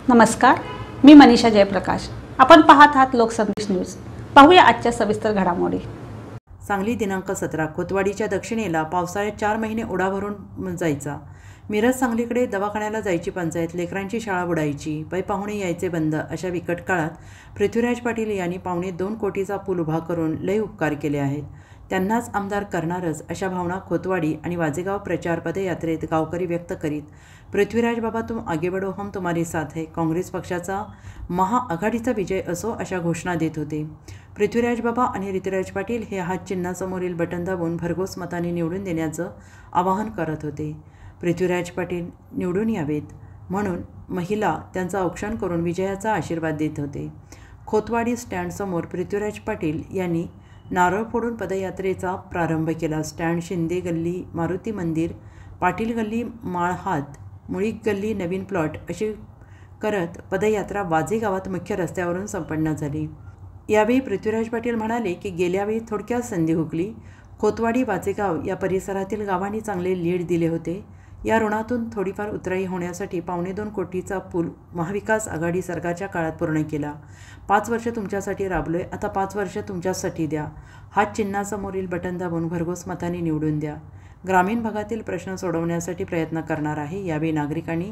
नमस्कार, मी मनीषा जयप्रकाश। आपण पाहत आहात लोकसंदेश न्यूज। पाहूया आजच्या सविस्तर घडामोडी। सांगली दिनांक 17 खोतवाडीच्या दक्षिणेला पावसाळ्यात 4 महिने ओढा भरून जायचा। मिरज सांगलीकडे दवाखान्याला जायची पंचायत, लेकरांची शाळा बुडायची, पै पाहुणे यायचे बंद। अशा बिकट काळात पृथ्वीराज पाटील यांनी 2.25 कोटीचा पूल उभा करून लय उपकार केले आहेत। त्यांनाच आमदार करणारच अशा भावना खोतवाडी आणि वाजेगाव प्रचार पदयात्रेत गावकरी व्यक्त करीत पृथ्वीराज बाबा तुम आगे बढ़ो, हम तुम्हारे साथ है, काँग्रेस पक्षाचा महाआघाडीचा विजय असो अशा घोषणा देत होते। पृथ्वीराज बाबा आणि ऋतुराज पाटील हे हात चिन्हासमोरील बटन दाबून भरघोस मताने निवडून देण्याचं आवाहन करत होते। पृथ्वीराज पाटील निवडून यावेत म्हणून महिला त्यांचा औक्षण करून विजयाचा आशीर्वाद देत होते। खोतवाडी स्टँडसमोर पृथ्वीराज पाटील यांनी नारळ फोडून पदयात्रेचा प्रारंभ केला। स्टँड, शिंदे गल्ली, मारुती मंदिर, पाटील गल्ली, माळहात, मुळीक गल्ली, नवीन प्लॉट अशी करत पदयात्रा वाजे गावात मुख्य रस्त्यावरून संपन्न झाली। यावेळी पृथ्वीराज पाटील म्हणाले की गेल्यावेळी थोडक्यात संधी हुकली। खोतवाडी, वाजेगाव या परिसरातील गावांनी चांगले लीड दिले होते। या ऋणातून थोडीफार उतराई होण्यासाठी 2.25 कोटीचा पूल महाविकास आघाडी सरकारच्या काळात पूर्ण केला। 5 वर्ष तुमच्यासाठी राबलोय, आता 5 वर्ष तुमच्यासाठी द्या। हात चिन्हासमोरील बटन दाबून भरघोस मताने निवडून द्या। ग्रामीण भागातील प्रश्न सोडवण्यासाठी प्रयत्न करणार आहे। यावेळी नागरिकांनी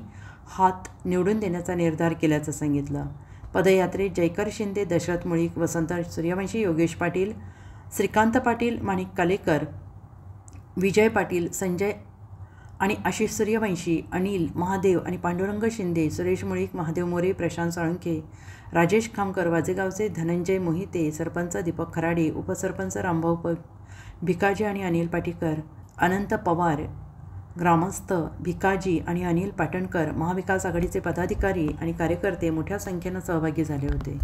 हात निवडून देण्याचा निर्धार केल्याचं सांगितलं। पदयात्रेत जयकर शिंदे, दशरथ मुळीक, वसंत सूर्यवंशी, योगेश पाटील, श्रीकांत पाटील, माणिक कालेकर, विजय पाटील, संजय आणि आशिष सूर्यवंशी, अनिल महादेव आणि पांडुरंग शिंदे, सुरेश मुळीक, महादेव मोरे, प्रशांत साळुंखे, राजेश खामकर, वाजेगावचे धनंजय मोहिते, सरपंच दीपक खराडे, उपसरपंच रामभाऊ भिकाजी आणि अनिल पाटीकर, अनंत पवार, ग्रामस्थ भिकाजी आणि अनिल पाटणकर, महाविकास आघाडीचे पदाधिकारी आणि कार्यकर्ते मोठ्या संख्येनं सहभागी झाले होते।